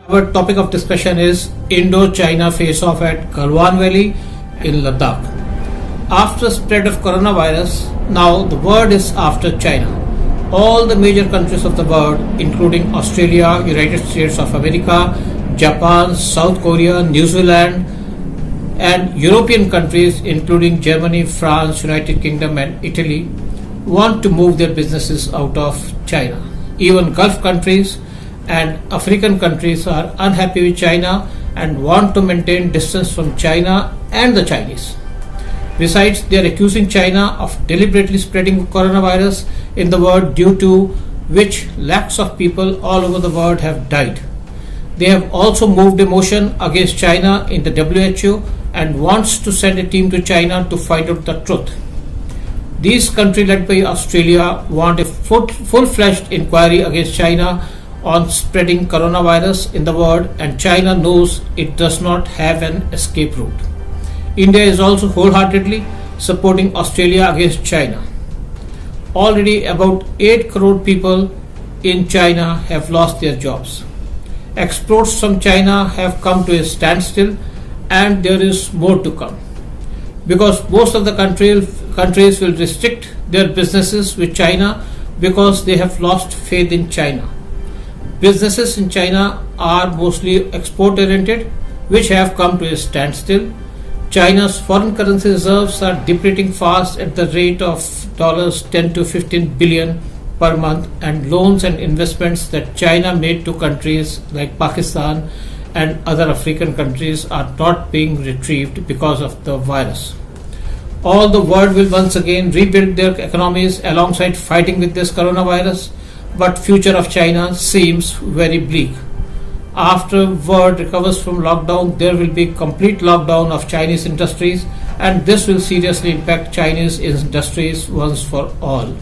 Our topic of discussion is Indo-China face-off at Galwan Valley in Ladakh. After spread of coronavirus, now the world is after China. All the major countries of the world, including Australia, United States of America, Japan, South Korea, New Zealand, and European countries, including Germany, France, United Kingdom, and Italy, want to move their businesses out of China. Even Gulf countries and African countries are unhappy with China and want to maintain distance from China and the Chinese. Besides, they are accusing China of deliberately spreading coronavirus in the world, due to which lakhs of people all over the world have died. They have also moved a motion against China in the WHO and wants to send a team to China to find out the truth. These countries led by Australia want a full-fledged inquiry against China on spreading coronavirus in the world, and China knows it does not have an escape route. India is also wholeheartedly supporting Australia against China. Already about 8 crore people in China have lost their jobs. Exports from China have come to a standstill, and there is more to come, because most of the countries will restrict their businesses with China because they have lost faith in China. Businesses in China are mostly export oriented, which have come to a standstill. China's foreign currency reserves are depleting fast at the rate of $10 to 15 billion per month, and loans and investments that China made to countries like Pakistan and other African countries are not being retrieved because of the virus. All the world will once again rebuild their economies alongside fighting with this coronavirus, but future of China seems very bleak. After world recovers from lockdown, there will be complete lockdown of Chinese industries, and this will seriously impact Chinese industries once for all.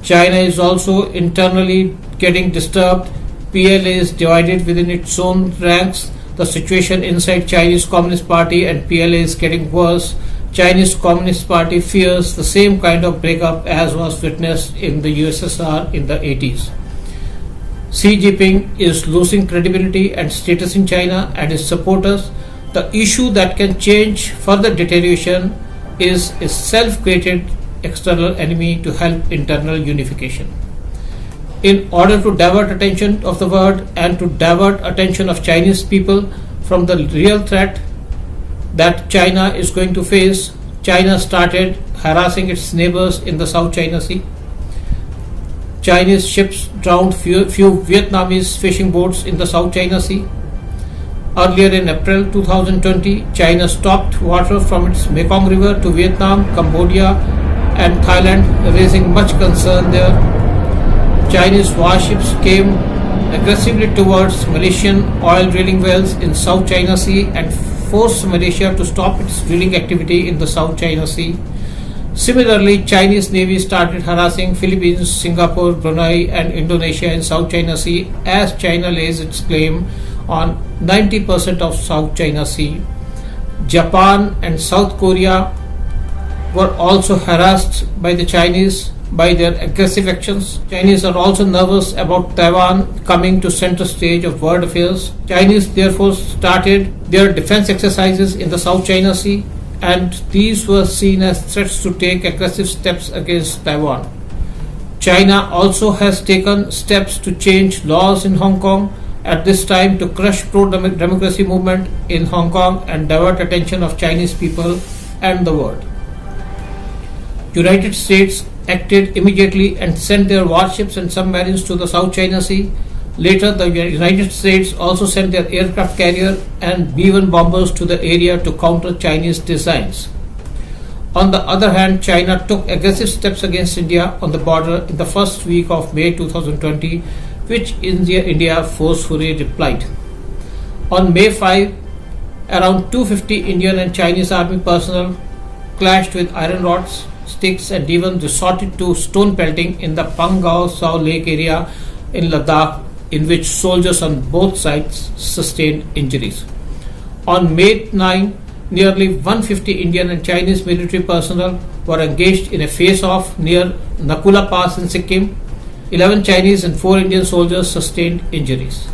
China is also internally getting disturbed. PLA is divided within its own ranks. The situation inside Chinese Communist Party and PLA is getting worse. Chinese Communist Party fears the same kind of breakup as was witnessed in the USSR in the 80s. Xi Jinping is losing credibility and status in China and his supporters. The issue that can change further deterioration is a self-created external enemy to help internal unification. In order to divert attention of the world and to divert attention of Chinese people from the real threat that China is going to face, China started harassing its neighbors in the South China Sea. Chinese ships drowned few Vietnamese fishing boats in the South China Sea. Earlier in April 2020, China stopped water from its Mekong River to Vietnam, Cambodia, and Thailand, raising much concern there. Chinese warships came aggressively towards Malaysian oil drilling wells in South China Sea and forced Malaysia to stop its drilling activity in the South China Sea. Similarly, Chinese Navy started harassing Philippines, Singapore, Brunei, and Indonesia in South China Sea as China lays its claim on 90% of South China Sea. Japan and South Korea were also harassed by the Chinese by their aggressive actions. Chinese are also nervous about Taiwan coming to center stage of world affairs. Chinese therefore started their defense exercises in the South China Sea, and these were seen as threats to take aggressive steps against Taiwan. China also has taken steps to change laws in Hong Kong at this time to crush pro-democracy movement in Hong Kong and divert attention of Chinese people and the world. United States acted immediately and sent their warships and submarines to the South China Sea. Later, the United States also sent their aircraft carrier and B-1 bombers to the area to counter Chinese designs. On the other hand, China took aggressive steps against India on the border in the first week of May 2020, which India forcefully replied. On May 5, around 250 Indian and Chinese army personnel clashed with iron rods, sticks, and even resorted to stone pelting in the Pangao Sao Lake area in Ladakh, in which soldiers on both sides sustained injuries. On May 9, nearly 150 Indian and Chinese military personnel were engaged in a face-off near Nakula Pass in Sikkim. 11 Chinese and 4 Indian soldiers sustained injuries.